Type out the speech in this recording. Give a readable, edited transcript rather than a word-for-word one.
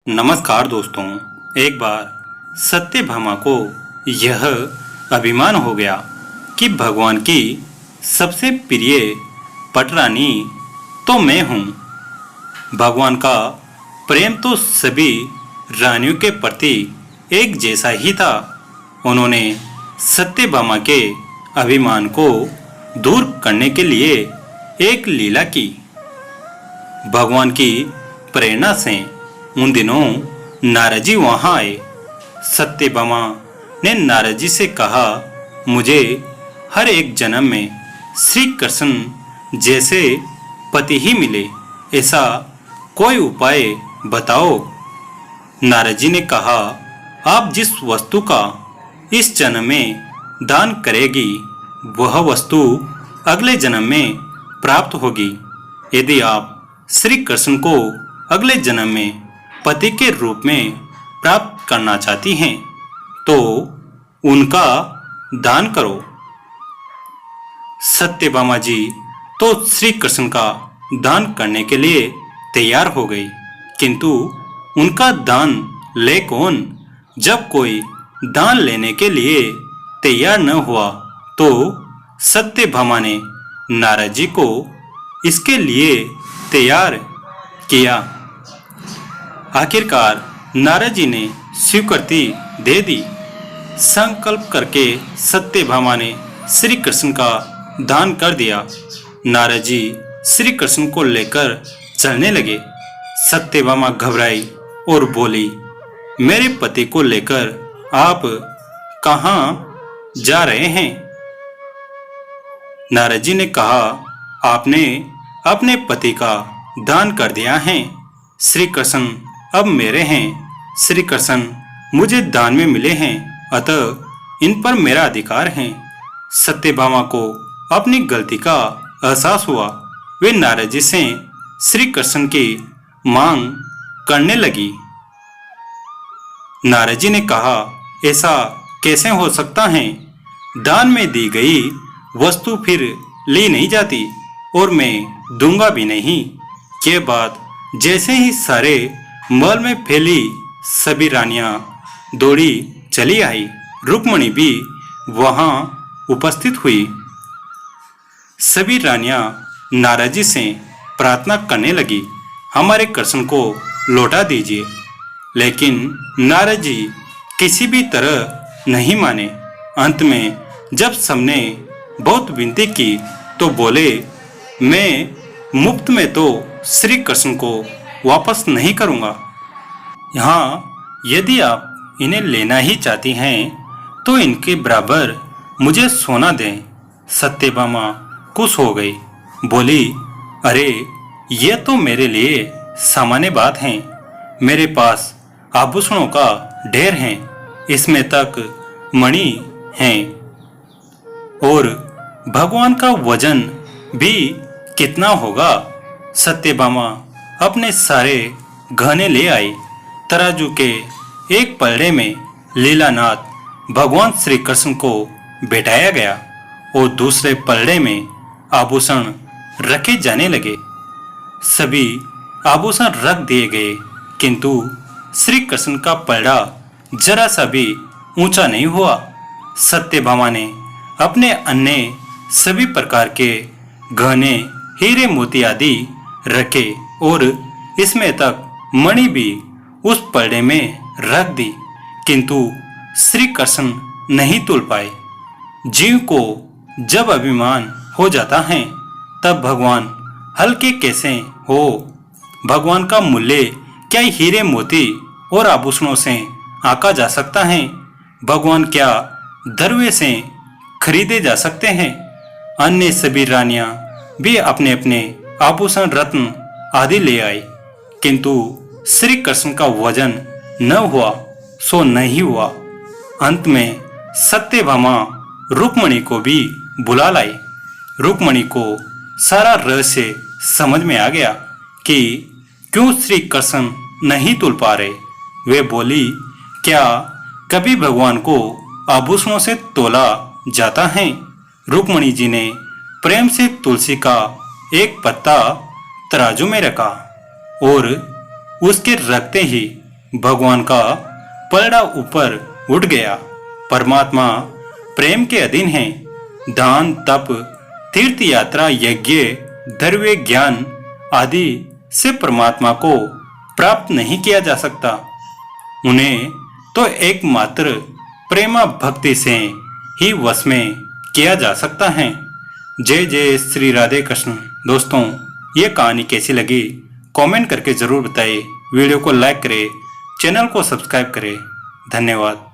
नमस्कार दोस्तों। एक बार सत्यभामा को यह अभिमान हो गया कि भगवान की सबसे प्रिय पटरानी तो मैं हूँ। भगवान का प्रेम तो सभी रानियों के प्रति एक जैसा ही था। उन्होंने सत्यभामा के अभिमान को दूर करने के लिए एक लीला की। भगवान की प्रेरणा से उन दिनों नारद जी वहां आए। सत्यभामा ने नारद जी से कहा, मुझे हर एक जन्म में श्री कृष्ण जैसे पति ही मिले, ऐसा कोई उपाय बताओ। नारद जी ने कहा, आप जिस वस्तु का इस जन्म में दान करेगी वह वस्तु अगले जन्म में प्राप्त होगी। यदि आप श्री कृष्ण को अगले जन्म में पति के रूप में प्राप्त करना चाहती हैं तो उनका दान करो। सत्यभामा जी तो श्री कृष्ण का दान करने के लिए तैयार हो गई, किंतु उनका दान ले कौन? जब कोई दान लेने के लिए तैयार न हुआ तो सत्यभामा ने नारद जी को इसके लिए तैयार किया। आखिरकार नारद जी ने स्वीकृति दे दी। संकल्प करके सत्यभामा ने श्री कृष्ण का दान कर दिया। नारद जी श्री कृष्ण को लेकर चलने लगे। सत्यभामा घबराई और बोली, मेरे पति को लेकर आप कहाँ जा रहे हैं? नारद जी ने कहा, आपने अपने पति का दान कर दिया है। श्री कृष्ण अब मेरे हैं। श्री कृष्ण मुझे दान में मिले हैं, अतः इन पर मेरा अधिकार है। सत्यभामा को अपनी गलती का एहसास हुआ। वे नारद जी से श्री कृष्ण की मांग करने लगी। नारद जी ने कहा, ऐसा कैसे हो सकता है? दान में दी गई वस्तु फिर ली नहीं जाती और मैं दूंगा भी नहीं। ये बात जैसे ही सारे महल में फैली, सभी रानियां दौड़ी चली आई। रुक्मणी भी वहां उपस्थित हुई। सभी रानियां नारद जी से प्रार्थना करने लगी, हमारे कृष्ण को लौटा दीजिए। लेकिन नारद जी किसी भी तरह नहीं माने। अंत में जब सबने बहुत विनती की तो बोले, मैं मुफ्त में तो श्री कृष्ण को वापस नहीं करूंगा। यहाँ यदि आप इन्हें लेना ही चाहती हैं तो इनके बराबर मुझे सोना दें। सत्यभामा खुश हो गई, बोली, अरे ये तो मेरे लिए सामान्य बात है। मेरे पास आभूषणों का ढेर है, इसमें तक मणि हैं और भगवान का वजन भी कितना होगा। सत्यभामा अपने सारे गहने ले आई। तराजू के एक पलड़े में लीलानाथ भगवान श्री कृष्ण को बैठाया गया और दूसरे पलड़े में आभूषण रखे जाने लगे। सभी आभूषण रख दिए गए, किंतु श्री कृष्ण का पलड़ा जरा सा भी ऊंचा नहीं हुआ। सत्यभामा ने अपने अन्य सभी प्रकार के गहने, हीरे मोती आदि रखे और इसमें तक मणि भी उस पलड़े में रख दी, किंतु श्री कृष्ण नहीं तुल पाए। जीव को जब अभिमान हो जाता है तब भगवान हल्के कैसे हो। भगवान का मूल्य क्या हीरे मोती और आभूषणों से आंका जा सकता है? भगवान क्या दरवे से खरीदे जा सकते हैं? अन्य सभी रानियां भी अपने अपने आभूषण रत्न आदि ले आई, किंतु श्री कृष्ण का वजन न हुआ सो नहीं हुआ। अंत में सत्यभामा रुक्मणी को भी बुला लाई। रुक्मणी को सारा रहस्य समझ में आ गया कि क्यों श्री कृष्ण नहीं तुल पा रहे। वे बोली, क्या कभी भगवान को आभूषणों से तोला जाता है? रुक्मणी जी ने प्रेम से तुलसी का एक पत्ता तराजू में रखा और उसके रखते ही भगवान का पलड़ा ऊपर उठ गया। परमात्मा प्रेम के अधीन है। दान, तप, तीर्थ यात्रा, यज्ञ, धैर्य, ज्ञान आदि से परमात्मा को प्राप्त नहीं किया जा सकता। उन्हें तो एकमात्र प्रेमा भक्ति से ही वश में किया जा सकता है। जय जय श्री राधे कृष्ण। दोस्तों, ये कहानी कैसी लगी कमेंट करके जरूर बताइए। वीडियो को लाइक करें, चैनल को सब्सक्राइब करें। धन्यवाद।